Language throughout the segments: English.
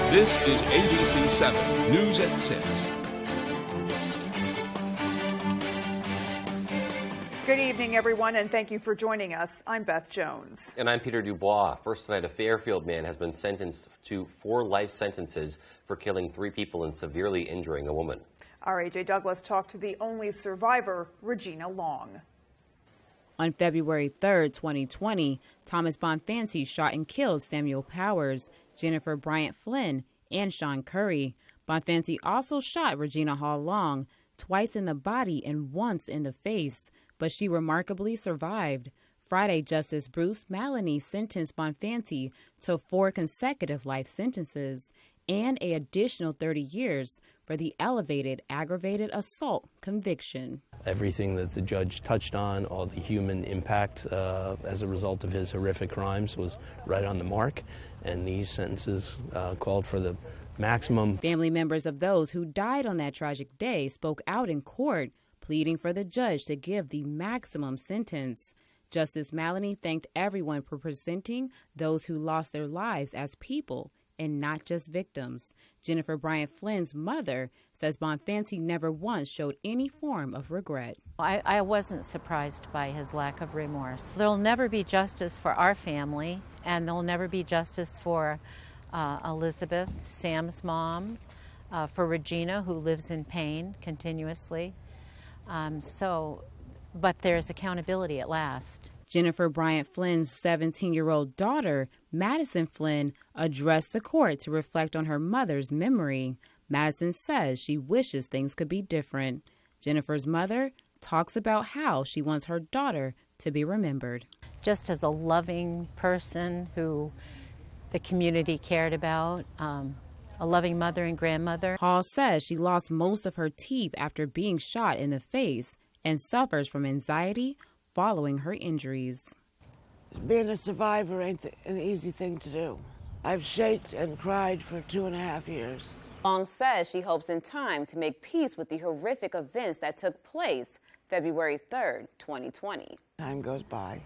This is ABC 7 News at 6. Good evening, everyone, and thank you for joining us. I'm Beth Jones. And I'm Peter Dubois. First tonight, a Fairfield man has been sentenced to 4 life sentences for killing 3 people and severely injuring a woman. Our A.J. Douglas talked to the only survivor, Regina Long. On February 3rd, 2020, Thomas Bonfanti shot and killed Samuel Powers, Jennifer Bryant Flynn, and Sean Curry. Bonfanti also shot Regina Hall Long, twice in the body and once in the face, but she remarkably survived. Friday, Justice Bruce Maloney sentenced Bonfanti to 4 consecutive life sentences and an additional 30 years for the elevated aggravated assault conviction. Everything that the judge touched on, all the human impact as a result of his horrific crimes was right on the mark, and these sentences called for the maximum. Family members of those who died on that tragic day spoke out in court, pleading for the judge to give the maximum sentence. Justice Maloney thanked everyone for presenting those who lost their lives as people and not just victims. Jennifer Bryant Flynn's mother says Bonfanti never once showed any form of regret. I wasn't surprised by his lack of remorse. There'll never be justice for our family, and there'll never be justice for Elizabeth, Sam's mom, for Regina, who lives in pain continuously. But there's accountability at last. Jennifer Bryant Flynn's 17-year-old daughter, Madison Flynn, addressed the court to reflect on her mother's memory. Madison says she wishes things could be different. Jennifer's mother talks about how she wants her daughter to be remembered. Just as a loving person who the community cared about, a loving mother and grandmother. Hall says she lost most of her teeth after being shot in the face and suffers from anxiety following her injuries. Being a survivor ain't an easy thing to do. I've shaked and cried for 2.5 years. Long says she hopes in time to make peace with the horrific events that took place February 3rd, 2020. Time goes by.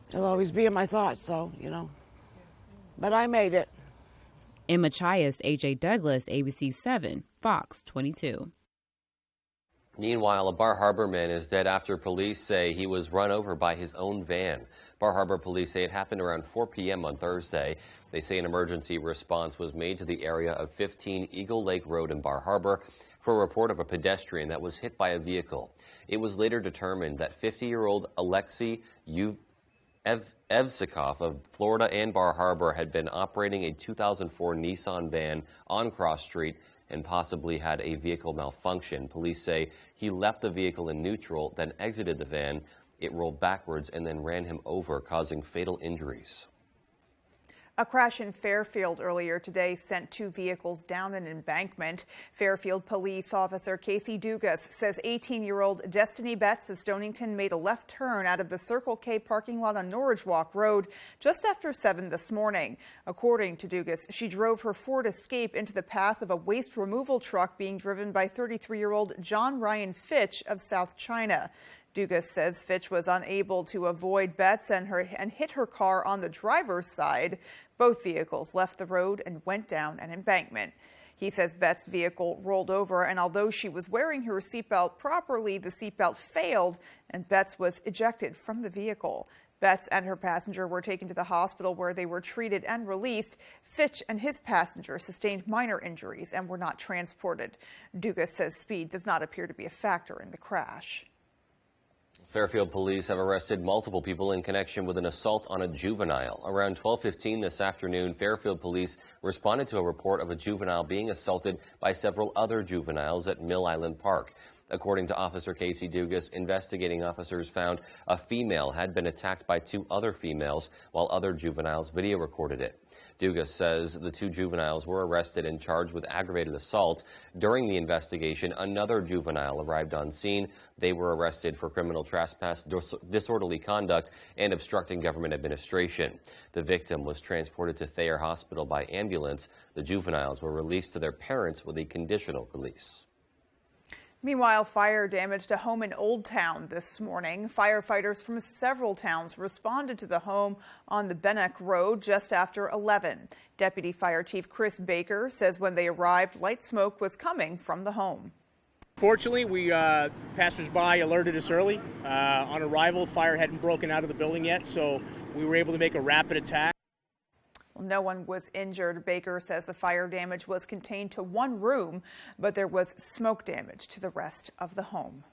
It'll always be in my thoughts, so, But I made it. In Machias, A.J. Douglas, ABC 7, Fox 22. Meanwhile, a Bar Harbor man is dead after police say he was run over by his own van. Bar Harbor police say it happened around 4 p.m. on Thursday. They say an emergency response was made to the area of 15 Eagle Lake Road in Bar Harbor for a report of a pedestrian that was hit by a vehicle. It was later determined that 50-year-old Alexei Evsikov of Florida and Bar Harbor had been operating a 2004 Nissan van on Cross Street and possibly had a vehicle malfunction. Police say he left the vehicle in neutral, then exited the van. It rolled backwards and then ran him over, causing fatal injuries. A crash in Fairfield earlier today sent 2 vehicles down an embankment. Fairfield police officer Casey Dugas says 18-year-old Destiny Betts of Stonington made a left turn out of the Circle K parking lot on Norridge Walk Road just after 7 this morning. According to Dugas, she drove her Ford Escape into the path of a waste removal truck being driven by 33-year-old John Ryan Fitch of South China. Dugas says Fitch was unable to avoid Betts and hit her car on the driver's side. Both vehicles left the road and went down an embankment. He says Betts' vehicle rolled over, and although she was wearing her seatbelt properly, the seatbelt failed, and Betts was ejected from the vehicle. Betts and her passenger were taken to the hospital where they were treated and released. Fitch and his passenger sustained minor injuries and were not transported. Dugas says speed does not appear to be a factor in the crash. Fairfield police have arrested multiple people in connection with an assault on a juvenile. Around 12:15 this afternoon, Fairfield police responded to a report of a juvenile being assaulted by several other juveniles at Mill Island Park. According to Officer Casey Dugas, investigating officers found a female had been attacked by 2 other females while other juveniles video recorded it. Dugas says the 2 juveniles were arrested and charged with aggravated assault. During the investigation, another juvenile arrived on scene. They were arrested for criminal trespass, disorderly conduct, and obstructing government administration. The victim was transported to Thayer Hospital by ambulance. The juveniles were released to their parents with a conditional release. Meanwhile, fire damaged a home in Old Town this morning. Firefighters from several towns responded to the home on the Benneck Road just after 11. Deputy Fire Chief Chris Baker says when they arrived, light smoke was coming from the home. Fortunately, passersby alerted us early. On arrival, fire hadn't broken out of the building yet, so we were able to make a rapid attack. Well, no one was injured. Baker says the fire damage was contained to one room, but there was smoke damage to the rest of the home.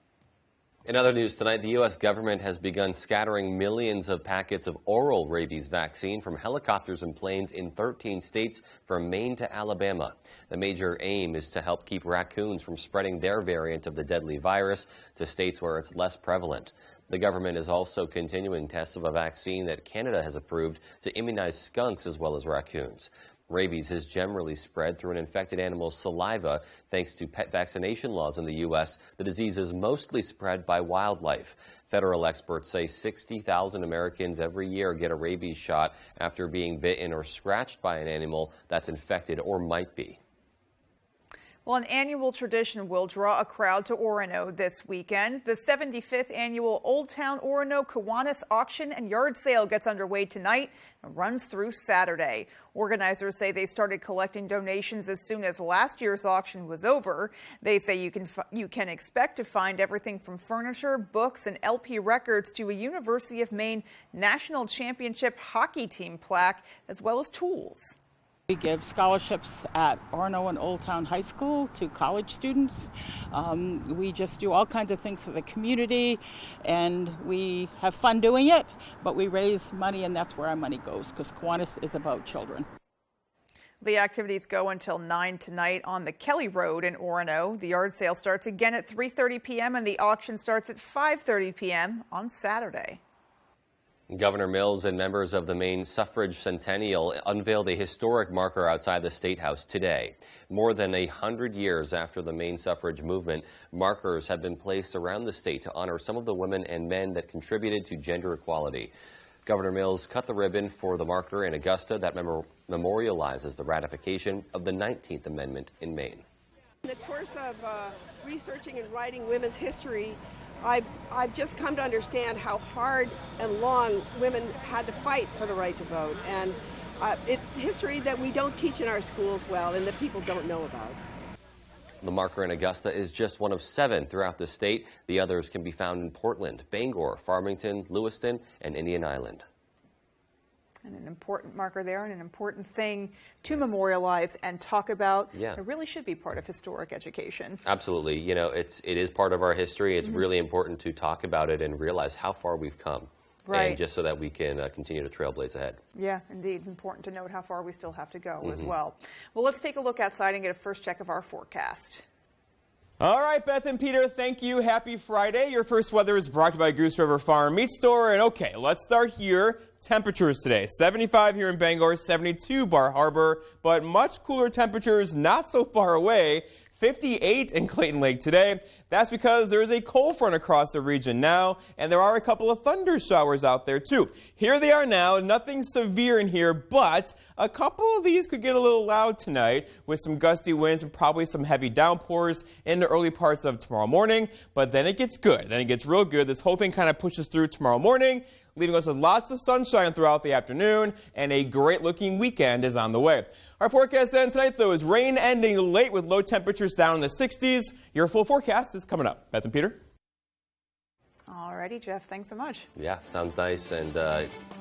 In other news tonight, the U.S. government has begun scattering millions of packets of oral rabies vaccine from helicopters and planes in 13 states from Maine to Alabama. The major aim is to help keep raccoons from spreading their variant of the deadly virus to states where it's less prevalent. The government is also continuing tests of a vaccine that Canada has approved to immunize skunks as well as raccoons. Rabies is generally spread through an infected animal's saliva. Thanks to pet vaccination laws in the U.S., the disease is mostly spread by wildlife. Federal experts say 60,000 Americans every year get a rabies shot after being bitten or scratched by an animal that's infected or might be. Well, an annual tradition will draw a crowd to Orono this weekend. The 75th annual Old Town Orono Kiwanis auction and yard sale gets underway tonight and runs through Saturday. Organizers say they started collecting donations as soon as last year's auction was over. They say you can expect to find everything from furniture, books, and LP records to a University of Maine National Championship hockey team plaque, as well as tools. We give scholarships at Orono and Old Town High School to college students. We just do all kinds of things for the community, and we have fun doing it, but we raise money, and that's where our money goes, because Kiwanis is about children. The activities go until 9 tonight on the Kelly Road in Orono. The yard sale starts again at 3:30 p.m. and the auction starts at 5:30 p.m. on Saturday. Governor Mills and members of the Maine Suffrage Centennial unveiled a historic marker outside the State House today. More than 100 years after the Maine suffrage movement, markers have been placed around the state to honor some of the women and men that contributed to gender equality. Governor Mills cut the ribbon for the marker in Augusta that memorializes the ratification of the 19th Amendment in Maine. In the course of researching and writing women's history, I've just come to understand how hard and long women had to fight for the right to vote. And it's history that we don't teach in our schools well and that people don't know about. The marker in Augusta is just one of 7 throughout the state. The others can be found in Portland, Bangor, Farmington, Lewiston, and Indian Island. And an important marker there and an important thing to memorialize and talk about. Yeah. It really should be part of historic education. Absolutely. You know, it is part of our history. It's really important to talk about it and realize how far we've come. Right. And just so that we can continue to trailblaze ahead. Yeah, indeed. Important to note how far we still have to go as well. Well, let's take a look outside and get a first check of our forecast. All right, Beth and Peter, thank you. Happy Friday. Your first weather is brought to you by Goose River Farm Meat Store. And okay, let's start here. Temperatures today, 75 here in Bangor, 72 Bar Harbor, but much cooler temperatures not so far away. 58 in Clayton Lake today. That's because there is a cold front across the region now, and there are a couple of thunder showers out there too. Here they are now, nothing severe in here, but a couple of these could get a little loud tonight with some gusty winds and probably some heavy downpours in the early parts of tomorrow morning, but then it gets good. Then it gets real good. This whole thing kind of pushes through tomorrow morning, leaving us with lots of sunshine throughout the afternoon, and a great-looking weekend is on the way. Our forecast then tonight, though, is rain ending late with low temperatures down in the 60s. Your full forecast is coming up. Beth and Peter? All righty, Jeff. Thanks so much. Yeah, sounds nice, and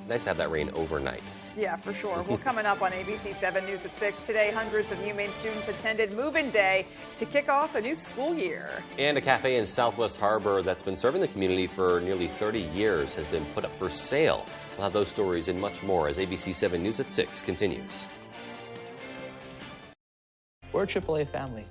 nice to have that rain overnight. Yeah, for sure. Well, coming up on ABC 7 News at 6 today, hundreds of UMaine students attended Move-In Day to kick off a new school year. And a cafe in Southwest Harbor that's been serving the community for nearly 30 years has been put up for sale. We'll have those stories and much more as ABC 7 News at 6 continues. We're a AAA family.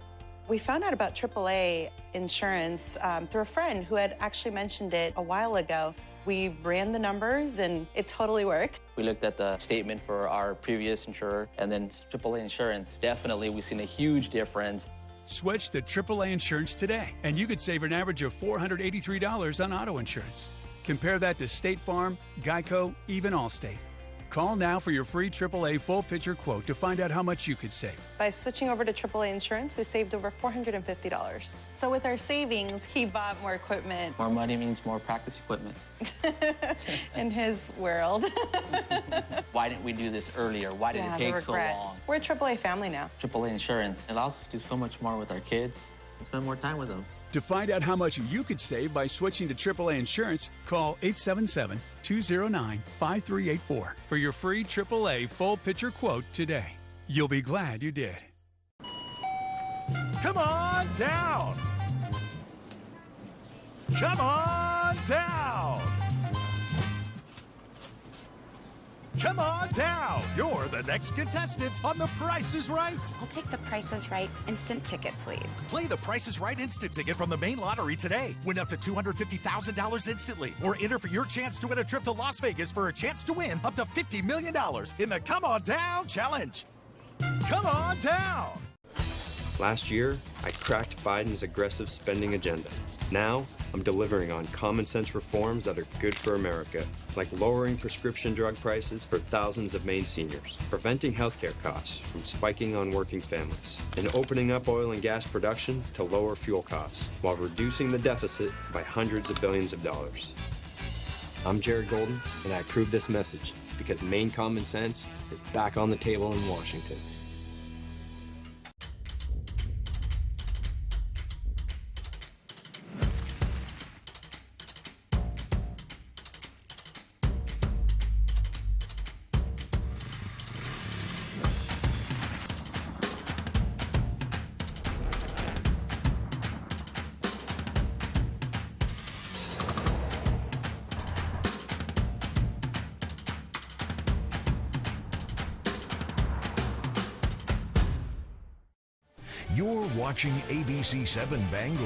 We found out about AAA insurance through a friend who had actually mentioned it a while ago. We ran the numbers and it totally worked. We looked at the statement for our previous insurer and then AAA insurance. Definitely, we've seen a huge difference. Switch to AAA insurance today, and you could save an average of $483 on auto insurance. Compare that to State Farm, Geico, even Allstate. Call now for your free AAA full picture quote to find out how much you could save. By switching over to AAA insurance, we saved over $450. So with our savings, he bought more equipment. More money means more practice equipment. In his world. Why didn't we do this earlier? Why did it take so long? We're a AAA family now. AAA insurance allows us to do so much more with our kids and spend more time with them. To find out how much you could save by switching to AAA insurance, call 877-209-5384 for your free AAA full picture quote today. You'll be glad you did. Come on down! Come on down! Come on down! You're the next contestant on The Price is Right. I'll take The Price is Right instant ticket, please. Play The Price is Right instant ticket from the main lottery today. Win up to $250,000 instantly. Or enter for your chance to win a trip to Las Vegas for a chance to win up to $50 million in the Come On Down Challenge. Come on down! Last year, I cracked Biden's aggressive spending agenda. Now, I'm delivering on common sense reforms that are good for America, like lowering prescription drug prices for thousands of Maine seniors, preventing healthcare costs from spiking on working families, and opening up oil and gas production to lower fuel costs, while reducing the deficit by hundreds of billions of dollars. I'm Jared Golden, and I approve this message because Maine common sense is back on the table in Washington. You're watching ABC 7 Bangor.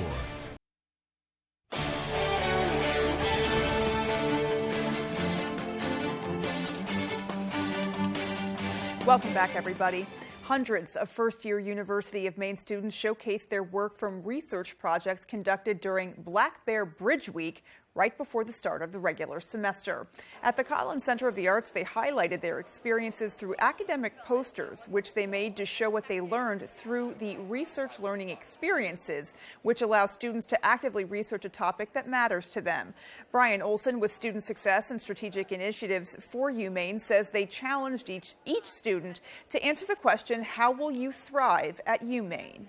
Welcome back, everybody. Hundreds of first-year University of Maine students showcased their work from research projects conducted during Black Bear Bridge Week right before the start of the regular semester. At the Collins Center of the Arts, they highlighted their experiences through academic posters, which they made to show what they learned through the research learning experiences, which allow students to actively research a topic that matters to them. Brian Olson with Student Success and Strategic Initiatives for UMaine says they challenged each student to answer the question, how will you thrive at UMaine?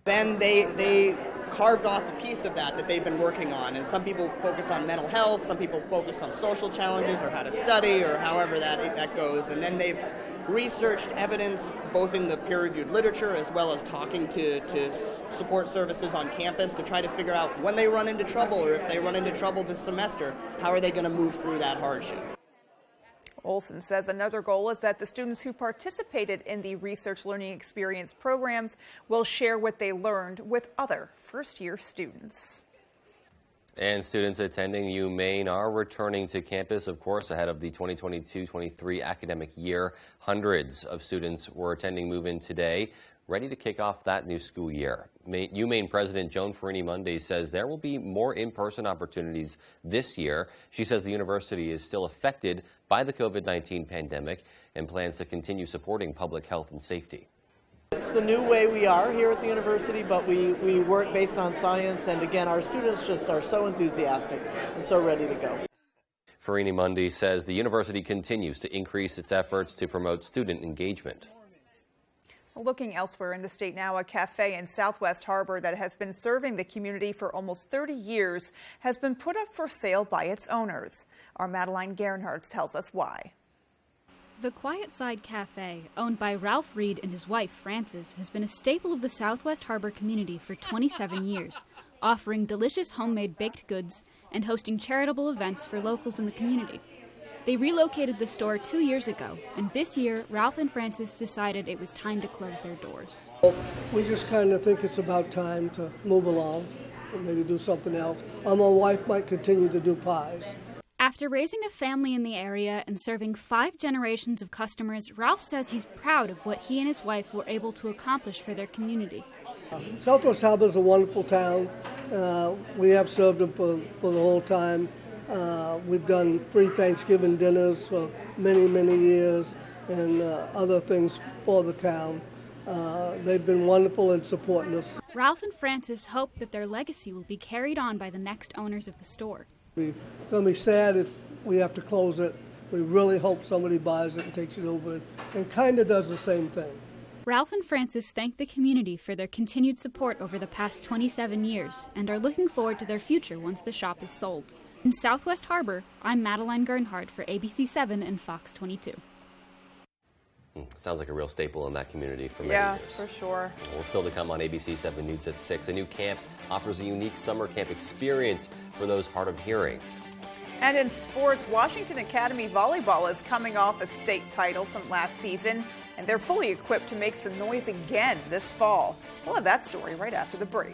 Then they carved off a piece of that they've been working on. And some people focused on mental health, some people focused on social challenges or how to study or however that goes. And then they've researched evidence both in the peer-reviewed literature as well as talking to support services on campus to try to figure out when they run into trouble or if they run into trouble this semester, how are they going to move through that hardship. Olson says another goal is that the students who participated in the research learning experience programs will share what they learned with other first-year students. And students attending UMaine are returning to campus, of course, ahead of the 2022-23 academic year. Hundreds of students were attending move-in today, ready to kick off that new school year. UMaine President Joan Farini-Munday says there will be more in-person opportunities this year. She says the university is still affected by the COVID-19 pandemic and plans to continue supporting public health and safety. It's the new way we are here at the university, but we work based on science, and again, our students just are so enthusiastic and so ready to go. Farini-Munday says the university continues to increase its efforts to promote student engagement. Looking elsewhere in the state now, a cafe in Southwest Harbor that has been serving the community for almost 30 years has been put up for sale by its owners. Our Madeline Gernhardt tells us why. The Quiet Side Cafe, owned by Ralph Reed and his wife Frances, has been a staple of the Southwest Harbor community for 27 years, offering delicious homemade baked goods and hosting charitable events for locals in the community. They relocated the store 2 years ago, and this year, Ralph and Frances decided it was time to close their doors. We just kind of think it's about time to move along and maybe do something else. My wife might continue to do pies. After raising a family in the area and serving 5 generations of customers, Ralph says he's proud of what he and his wife were able to accomplish for their community. Southwest Harbor is a wonderful town. We have served them for the whole time. We've done free Thanksgiving dinners for many, many years and other things for the town. They've been wonderful in supporting us. Ralph and Frances hope that their legacy will be carried on by the next owners of the store. It's going to be sad if we have to close it. We really hope somebody buys it and takes it over and kind of does the same thing. Ralph and Frances thank the community for their continued support over the past 27 years and are looking forward to their future once the shop is sold. In Southwest Harbor, I'm Madeline Gernhardt for ABC7 and Fox 22. Sounds like a real staple in that community for many years. Yeah, for sure. Well, still to come on ABC7 News at 6. A new camp offers a unique summer camp experience for those hard of hearing. And in sports, Washington Academy Volleyball is coming off a state title from last season, and they're fully equipped to make some noise again this fall. We'll have that story right after the break.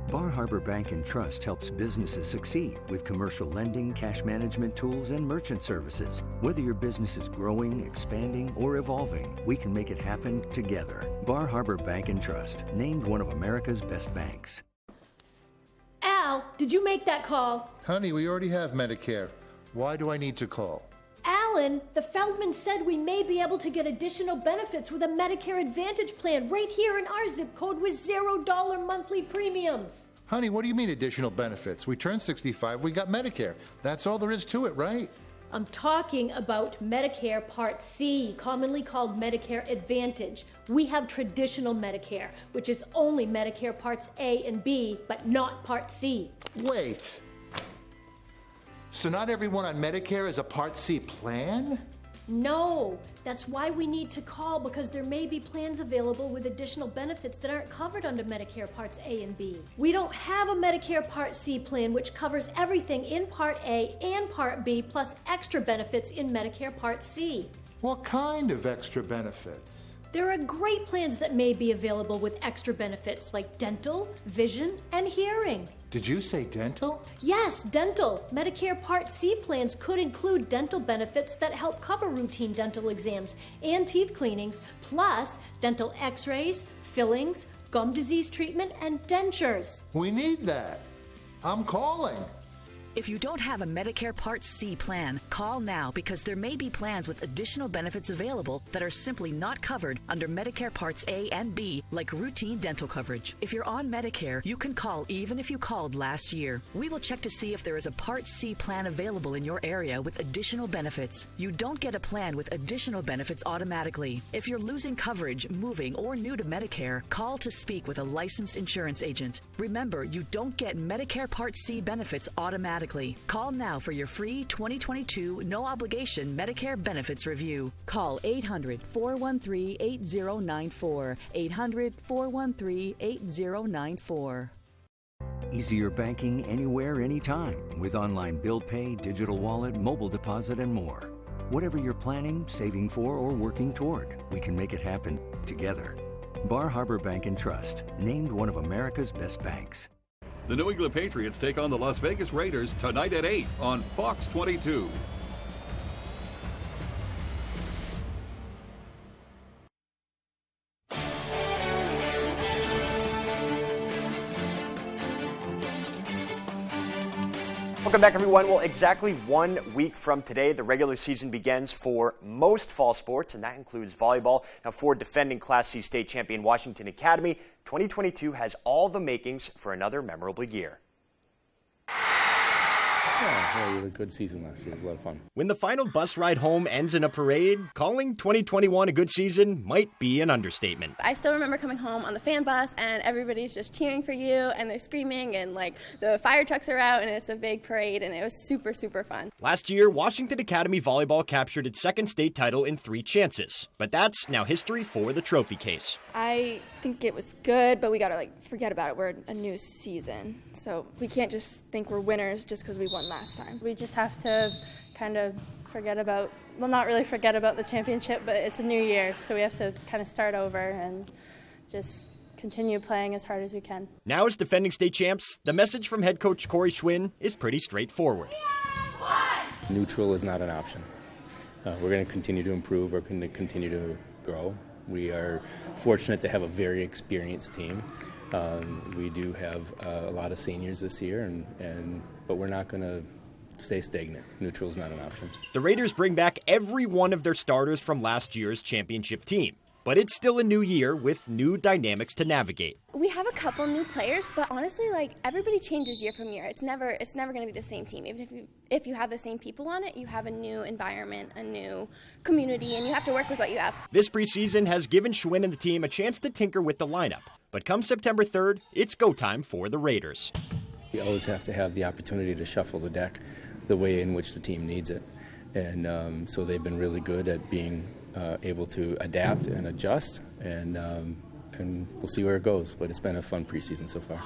Bar Harbor Bank and Trust helps businesses succeed with commercial lending, cash management tools, and merchant services. Whether your business is growing, expanding, or evolving, we can make it happen together. Bar Harbor Bank and Trust, named one of America's best banks. Al, did you make that call? Honey, we already have Medicare. Why do I need to call? Alan, the Feldman said we may be able to get additional benefits with a Medicare Advantage plan right here in our zip code with $0 monthly premiums. Honey, what do you mean additional benefits? We turned 65, we got Medicare. That's all there is to it, right? I'm talking about Medicare Part C, commonly called Medicare Advantage. We have traditional Medicare, which is only Medicare Parts A and B, but not Part C. Wait. So not everyone on Medicare is a Part C plan? No, that's why we need to call, because there may be plans available with additional benefits that aren't covered under Medicare Parts A and B. We don't have a Medicare Part C plan which covers everything in Part A and Part B plus extra benefits in Medicare Part C. What kind of extra benefits? There are great plans that may be available with extra benefits like dental, vision, and hearing. Did you say dental? Yes, dental. Medicare Part C plans could include dental benefits that help cover routine dental exams and teeth cleanings, plus dental x-rays, fillings, gum disease treatment, and dentures. We need that. I'm calling. If you don't have a Medicare Part C plan, call now because there may be plans with additional benefits available that are simply not covered under Medicare Parts A and B, like routine dental coverage. If you're on Medicare, you can call even if you called last year. We will check to see if there is a Part C plan available in your area with additional benefits. You don't get a plan with additional benefits automatically. If you're losing coverage, moving, or new to Medicare, call to speak with a licensed insurance agent. Remember, you don't get Medicare Part C benefits automatically. Call now for your free 2022 no-obligation Medicare benefits review. Call 800-413-8094. 800-413-8094. Easier banking anywhere, anytime, with online bill pay, digital wallet, mobile deposit, and more. Whatever you're planning, saving for, or working toward, we can make it happen together. Bar Harbor Bank and Trust, named one of America's best banks. The New England Patriots take on the Las Vegas Raiders tonight at 8 on Fox 22. Welcome back, everyone. Well, exactly 1 week from today, the regular season begins for most fall sports, and that includes volleyball. Now, for defending Class C state champion Washington Academy, 2022 has all the makings for another memorable year. Yeah, we had a good season last year. It was a lot of fun. When the final bus ride home ends in a parade, calling 2021 a good season might be an understatement. I still remember coming home on the fan bus and everybody's just cheering for you and they're screaming and like the fire trucks are out and it's a big parade and it was super, super fun. Last year, Washington Academy Volleyball captured its second state title in 3 chances. But that's now history for the trophy case. I think it was good, but we gotta forget about it. We're a new season, so we can't just think we're winners just because we won last time. We just have to kind of forget about, well, not really forget about the championship, but it's a new year, so we have to kind of start over and just continue playing as hard as we can. Now as defending state champs, the message from head coach Corey Schwinn is pretty straightforward. Neutral is not an option. We're going to continue to improve. We're going to continue to grow. We are fortunate to have a very experienced team. We do have a lot of seniors this year, but we're not going to stay stagnant. Neutral is not an option. The Raiders bring back every one of their starters from last year's championship team. But it's still a new year with new dynamics to navigate. We have a couple new players, but honestly, everybody changes year from year. It's never going to be the same team. Even if you have the same people on it, you have a new environment, a new community, and you have to work with what you have. This preseason has given Schwinn and the team a chance to tinker with the lineup. But come September 3rd, it's go time for the Raiders. You always have to have the opportunity to shuffle the deck the way in which the team needs it. And so they've been really good at being able to adapt and adjust, and we'll see where it goes. But it's been a fun preseason so far.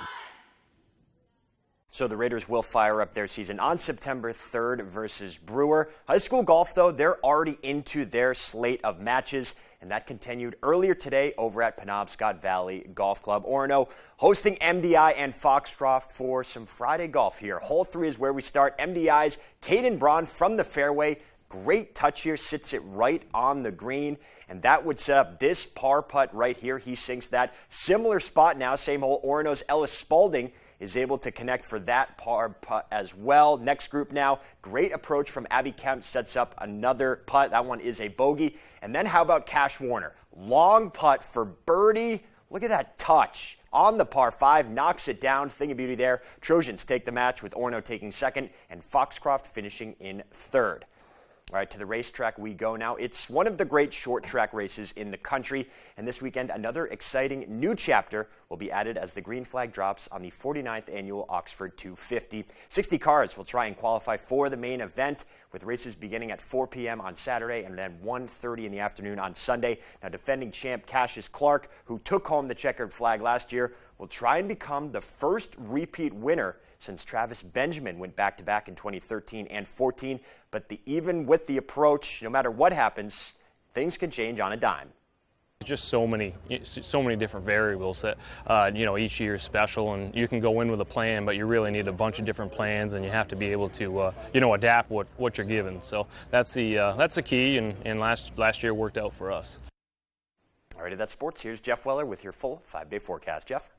So the Raiders will fire up their season on September 3rd versus Brewer. High school golf, though, they're already into their slate of matches, and that continued earlier today over at Penobscot Valley Golf Club. Orono hosting MDI and Foxcroft for some Friday golf here. Hole 3 is where we start. MDI's Caden Braun from the fairway. Great touch here, sits it right on the green, and that would set up this par putt right here. He sinks that. Similar spot now, same hole. Orono's Ellis Spalding is able to connect for that par putt as well. Next group now, great approach from Abby Kemp, sets up another putt. That one is a bogey. And then how about Cash Warner? Long putt for birdie. Look at that touch. On the par 5, knocks it down. Thing of beauty there. Trojans take the match with Orono taking second and Foxcroft finishing in third. All right, to the racetrack we go now. It's one of the great short track races in the country, and this weekend another exciting new chapter will be added as the green flag drops on the 49th annual Oxford 250. 60 cars will try and qualify for the main event, with races beginning at 4 p.m. on Saturday and then 1:30 in the afternoon on Sunday. Now, defending champ Cassius Clark, who took home the checkered flag last year, will try and become the first repeat winner since Travis Benjamin went back-to-back in 2013 and 14. But even with the approach, no matter what happens, things can change on a dime. Just so many different variables that each year is special, and you can go in with a plan, but you really need a bunch of different plans, and you have to be able to adapt what you're given. So that's the key, and last year worked out for us. All right, that's sports. Here's Jeff Weller with your full 5-day forecast. Jeff.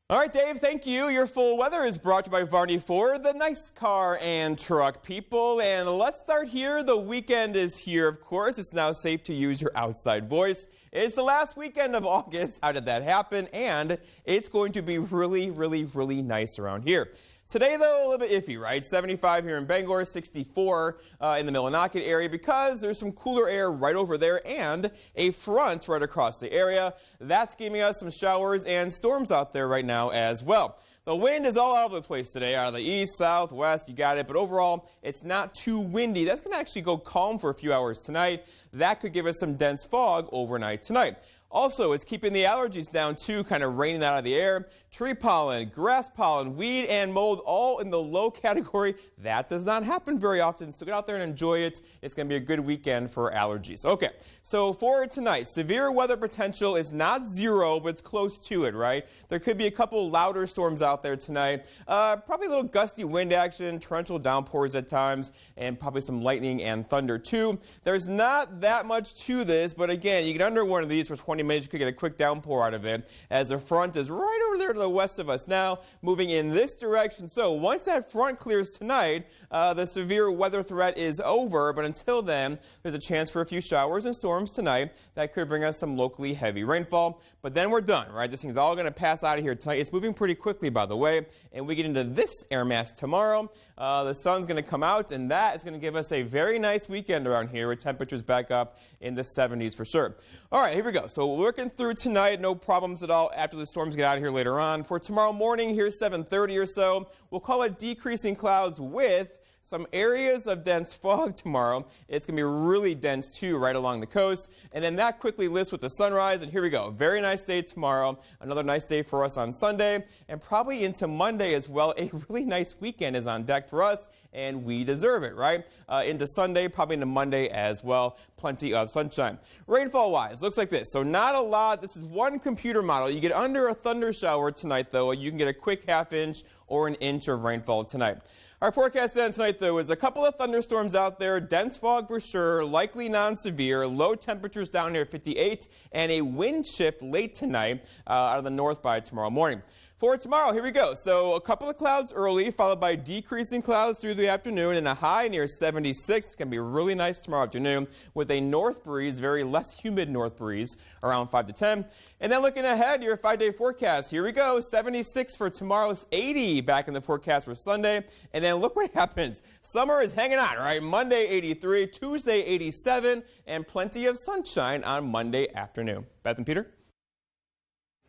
All right, Dave, thank you. Your full weather is brought to you by Varney Ford, the nice car and truck people. And let's start here. The weekend is here, of course. It's now safe to use your outside voice. It's the last weekend of August. How did that happen? And it's going to be really, really, really nice around here. Today, though, a little bit iffy, right? 75 here in Bangor, 64 in the Millinocket area because there's some cooler air right over there and a front right across the area. That's giving us some showers and storms out there right now as well. The wind is all over the place today, out of the east, south, west, you got it. But overall, it's not too windy. That's going to actually go calm for a few hours tonight. That could give us some dense fog overnight tonight. Also, it's keeping the allergies down too, kind of raining that out of the air. Tree pollen, grass pollen, weed, and mold all in the low category. That does not happen very often, so get out there and enjoy it. It's going to be a good weekend for allergies. Okay, so for tonight, severe weather potential is not 0, but it's close to it, right? There could be a couple louder storms out there tonight. Probably a little gusty wind action, torrential downpours at times, and probably some lightning and thunder too. There's not that much to this, but again, you get under one of these for 20 minutes, you could get a quick downpour out of it, as the front is right over there to the west of us now, moving in this direction. So once that front clears tonight, the severe weather threat is over, but until then, there's a chance for a few showers and storms tonight that could bring us some locally heavy rainfall. But then we're done, right? This thing's all going to pass out of here tonight. It's moving pretty quickly, by the way, and we get into this air mass tomorrow. The sun's going to come out, and that is going to give us a very nice weekend around here with temperatures back up in the 70s for sure. All right, here we go. So working through tonight, no problems at all after the storms get out of here later on. For tomorrow morning, here's 7:30 or so. We'll call it decreasing clouds with some areas of dense fog tomorrow. It's going to be really dense, too, right along the coast. And then that quickly lifts with the sunrise. And here we go. Very nice day tomorrow. Another nice day for us on Sunday. And probably into Monday as well. A really nice weekend is on deck for us. And we deserve it, right? Into Sunday, probably into Monday as well. Plenty of sunshine. Rainfall-wise, looks like this. So not a lot. This is one computer model. You get under a thunder shower tonight, though. You can get a quick half-inch or an inch of rainfall tonight. Our forecast then tonight, though, is a couple of thunderstorms out there, dense fog for sure, likely non-severe, low temperatures down near 58, and a wind shift late tonight out of the north by tomorrow morning. For tomorrow, here we go. So a couple of clouds early, followed by decreasing clouds through the afternoon and a high near 76. It's going to be really nice tomorrow afternoon with a north breeze, very less humid north breeze, around 5 to 10. And then looking ahead, your 5-day forecast. Here we go. 76 for tomorrow's 80 back in the forecast for Sunday. And then look what happens. Summer is hanging on, right? Monday 83, Tuesday 87, and plenty of sunshine on Monday afternoon. Beth and Peter?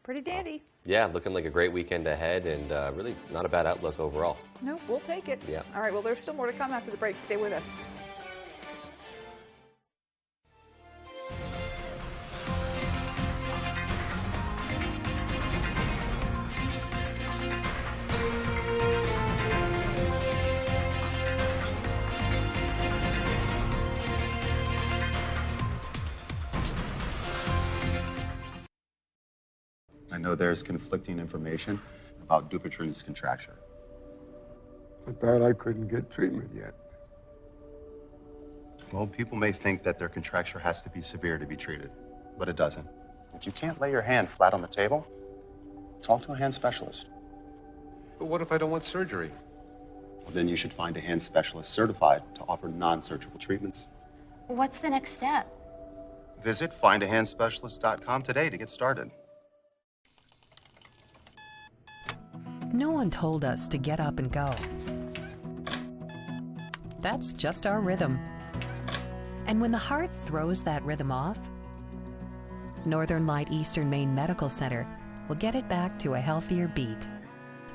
Pretty dandy. Yeah, looking like a great weekend ahead and really not a bad outlook overall. No, we'll take it. Yeah. All right, well, there's still more to come after the break. Stay with us. I know there's conflicting information about Dupuytren's contracture. I thought I couldn't get treatment yet. Well, people may think that their contracture has to be severe to be treated, but it doesn't. If you can't lay your hand flat on the table, talk to a hand specialist. But what if I don't want surgery? Well, then you should find a hand specialist certified to offer non-surgical treatments. What's the next step? Visit findahandspecialist.com today to get started. No one told us to get up and go. That's just our rhythm. And when the heart throws that rhythm off, Northern Light Eastern Maine Medical Center will get it back to a healthier beat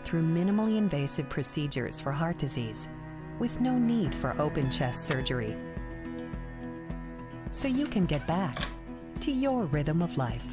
through minimally invasive procedures for heart disease with no need for open chest surgery. So you can get back to your rhythm of life.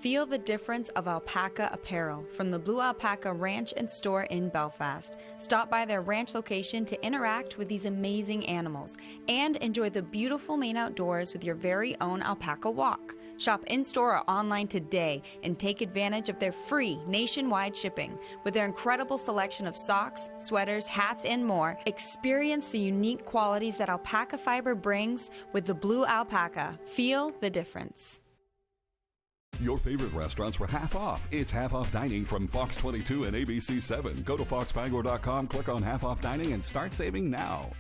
Feel the difference of alpaca apparel from the Blue Alpaca Ranch and Store in Belfast. Stop by their ranch location to interact with these amazing animals and enjoy the beautiful Maine outdoors with your very own alpaca walk. Shop in-store or online today and take advantage of their free nationwide shipping. With their incredible selection of socks, sweaters, hats, and more, experience the unique qualities that alpaca fiber brings with the Blue Alpaca. Feel the difference. Your favorite restaurants for half off. It's half off dining from Fox 22 and ABC 7. Go to foxbangor.com, click on half off dining, and start saving now.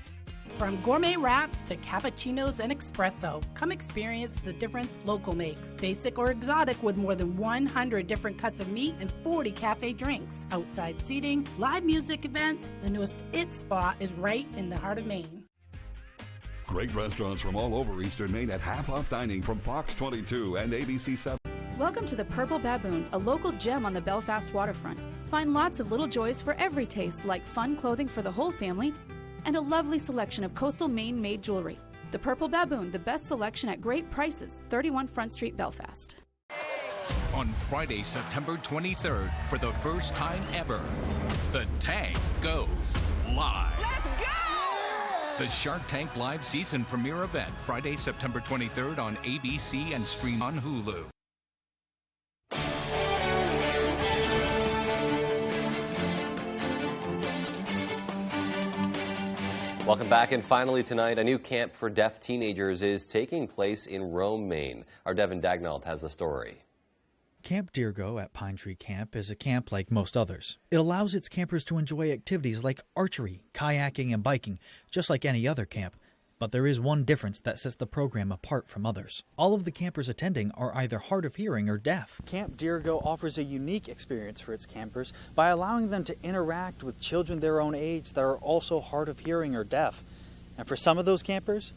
From gourmet wraps to cappuccinos and espresso, come experience the difference local makes. Basic or exotic with more than 100 different cuts of meat and 40 cafe drinks. Outside seating, live music events, the newest It spot is right in the heart of Maine. Great restaurants from all over Eastern Maine at half off dining from Fox 22 and ABC 7. Welcome to the Purple Baboon, a local gem on the Belfast waterfront. Find lots of little joys for every taste, like fun clothing for the whole family and a lovely selection of coastal Maine-made jewelry. The Purple Baboon, the best selection at great prices, 31 Front Street, Belfast. On Friday, September 23rd, for the first time ever, the Tank goes live. Let's go! The Shark Tank Live season premiere event, Friday, September 23rd on ABC and stream on Hulu. Welcome back, and finally tonight, a new camp for deaf teenagers is taking place in Rome, Maine. Our Devin Dagnall has the story. Camp Deergo at Pine Tree Camp is a camp like most others. It allows its campers to enjoy activities like archery, kayaking, and biking, just like any other camp. But there is one difference that sets the program apart from others. All of the campers attending are either hard of hearing or deaf. Camp Deergo offers a unique experience for its campers by allowing them to interact with children their own age that are also hard of hearing or deaf. And for some of those campers,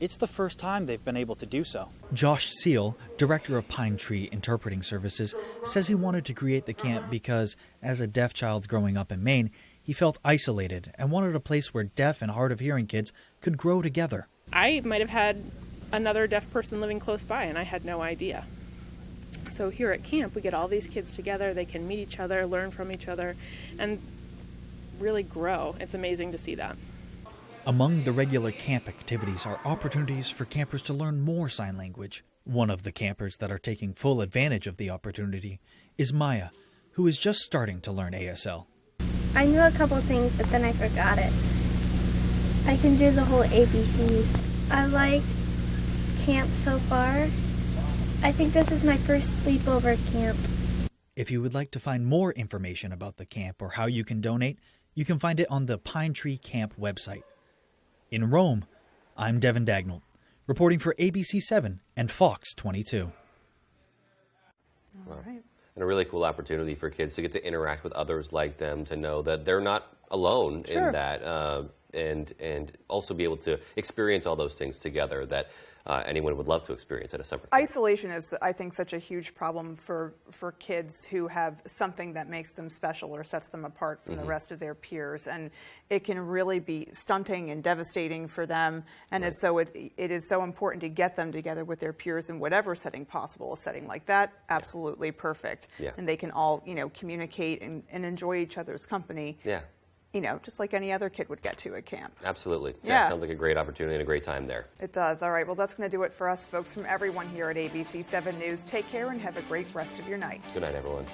it's the first time they've been able to do so. Josh Seal, director of Pine Tree Interpreting Services, says he wanted to create the camp because, as a deaf child growing up in Maine, he felt isolated and wanted a place where deaf and hard of hearing kids could grow together. I might have had another deaf person living close by and I had no idea. So here at camp we get all these kids together, they can meet each other, learn from each other, and really grow. It's amazing to see that. Among the regular camp activities are opportunities for campers to learn more sign language. One of the campers that are taking full advantage of the opportunity is Maya, who is just starting to learn ASL. I knew a couple things, but then I forgot it. I can do the whole ABCs. I like camp so far. I think this is my first sleepover camp. If you would like to find more information about the camp or how you can donate, you can find it on the Pine Tree Camp website. In Rome, I'm Devin Dagnall, reporting for ABC7 and Fox 22. All right. And a really cool opportunity for kids to get to interact with others like them, to know that they're not alone in that, and also be able to experience all those things together that anyone would love to experience at a summer camp. Isolation is, I think, such a huge problem for kids who have something that makes them special or sets them apart from the rest of their peers, and it can really be stunting and devastating for them. And it is so important to get them together with their peers in whatever setting possible. A setting like that, absolutely perfect. Yeah. And they can all, communicate and enjoy each other's company. Yeah. Just like any other kid would get to at camp. Absolutely. Yeah. Sounds like a great opportunity and a great time there. It does. All right. Well, that's going to do it for us, folks. From everyone here at ABC 7 News, take care and have a great rest of your night. Good night, everyone.